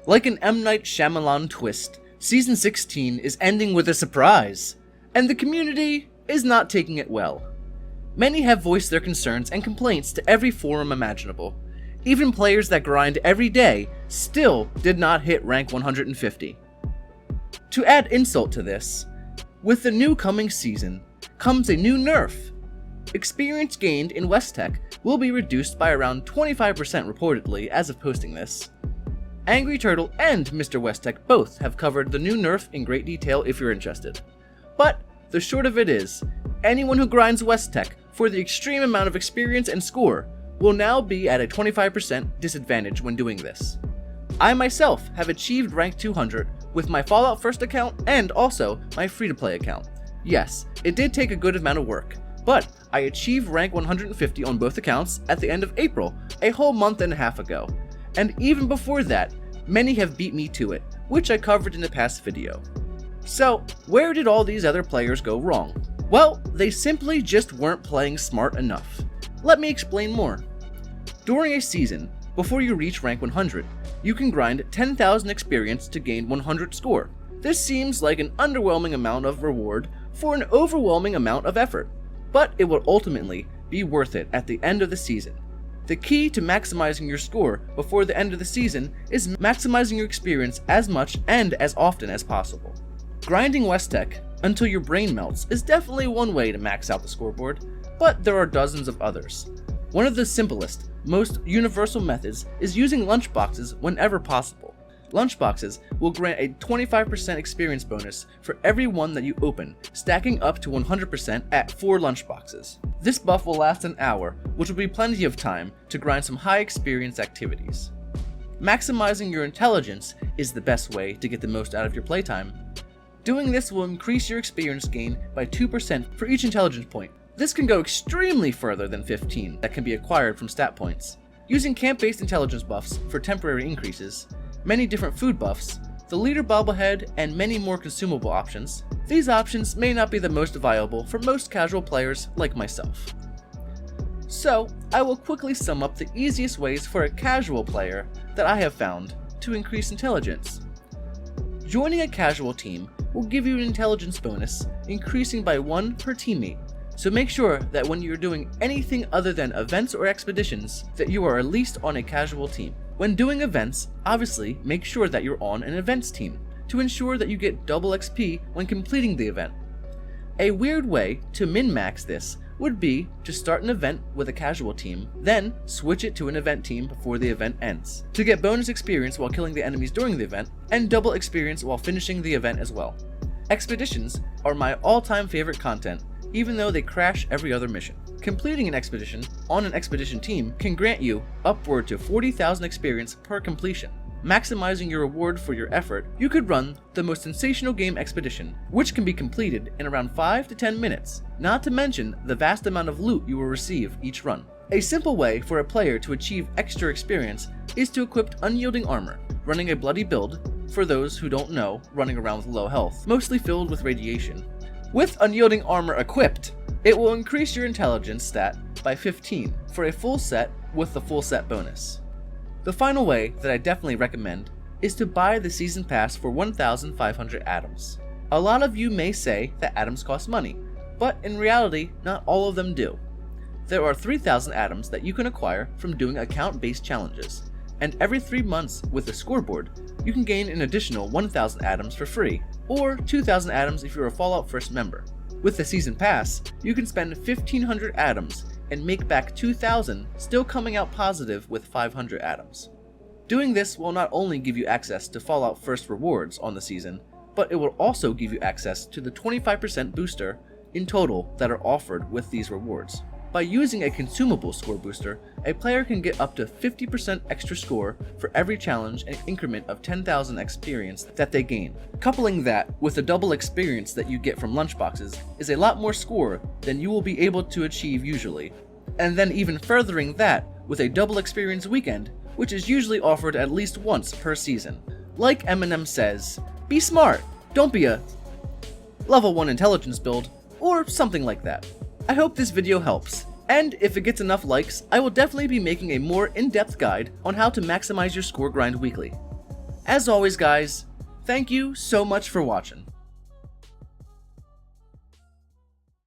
Like an M. Night Shyamalan twist, Season 16 is ending with a surprise, and the community is not taking it well. Many have voiced their concerns and complaints to every forum imaginable. Even players that grind every day still did not hit rank 150. To add insult to this, with the new coming season comes a new nerf. Experience gained in West Tech will be reduced by around 25% reportedly as of posting this. Angry Turtle and Mr. West Tech both have covered the new nerf in great detail if you're interested. But the short of it is, anyone who grinds West Tech for the extreme amount of experience and score will now be at a 25% disadvantage when doing this. I myself have achieved rank 200 with my Fallout First account and also my free-to-play account. Yes, it did take a good amount of work, but I achieved rank 150 on both accounts at the end of April, a whole month and a half ago. And even before that, many have beat me to it, which I covered in a past video. So, where did all these other players go wrong? Well, they simply just weren't playing smart enough. Let me explain more. During a season, before you reach rank 100, you can grind 10,000 experience to gain 100 score. This seems like an underwhelming amount of reward for an overwhelming amount of effort, but it will ultimately be worth it at the end of the season. The key to maximizing your score before the end of the season is maximizing your experience as much and as often as possible. Grinding West Tech until your brain melts is definitely one way to max out the scoreboard, but there are dozens of others. One of the simplest, most universal methods is using lunchboxes whenever possible. Lunchboxes will grant a 25% experience bonus for every one that you open, stacking up to 100% at 4 lunchboxes. This buff will last an hour, which will be plenty of time to grind some high experience activities. Maximizing your intelligence is the best way to get the most out of your playtime. Doing this will increase your experience gain by 2% for each intelligence point. This can go extremely further than 15 that can be acquired from stat points. Using camp-based intelligence buffs for temporary increases, many different food buffs, the leader bobblehead, and many more consumable options, these options may not be the most viable for most casual players like myself. So, I will quickly sum up the easiest ways for a casual player that I have found to increase intelligence. Joining a casual team will give you an intelligence bonus, increasing by 1 per teammate. So make sure that when you're doing anything other than events or expeditions, that you are at least on a casual team. When doing events, obviously make sure that you're on an events team to ensure that you get double XP when completing the event. A weird way to min-max this would be to start an event with a casual team, then switch it to an event team before the event ends, to get bonus experience while killing the enemies during the event, and double experience while finishing the event as well. Expeditions are my all-time favorite content, even though they crash every other mission. Completing an expedition on an expedition team can grant you upward to 40,000 experience per completion. Maximizing your reward for your effort, you could run the most sensational game expedition, which can be completed in around 5 to 10 minutes, not to mention the vast amount of loot you will receive each run. A simple way for a player to achieve extra experience is to equip unyielding armor, running a bloody build, for those who don't know, running around with low health, mostly filled with radiation. With unyielding armor equipped, it will increase your intelligence stat by 15 for a full set with the full set bonus. The final way that I definitely recommend is to buy the season pass for 1,500 atoms. A lot of you may say that atoms cost money, but in reality, not all of them do. There are 3,000 atoms that you can acquire from doing account-based challenges, and every 3 months with the scoreboard, you can gain an additional 1,000 atoms for free, or 2,000 atoms if you're a Fallout First member. With the season pass, you can spend 1,500 atoms and make back 2,000, still coming out positive with 500 atoms. Doing this will not only give you access to Fallout First rewards on the season, but it will also give you access to the 25% booster in total that are offered with these rewards. By using a consumable score booster, a player can get up to 50% extra score for every challenge and increment of 10,000 experience that they gain. Coupling that with the double experience that you get from lunchboxes is a lot more score than you will be able to achieve usually. And then even furthering that with a double experience weekend, which is usually offered at least once per season. Like Eminem says, be smart, don't be a level 1 intelligence build, or something like that. I hope this video helps, and if it gets enough likes, I will definitely be making a more in-depth guide on how to maximize your score grind weekly. As always guys, thank you so much for watching.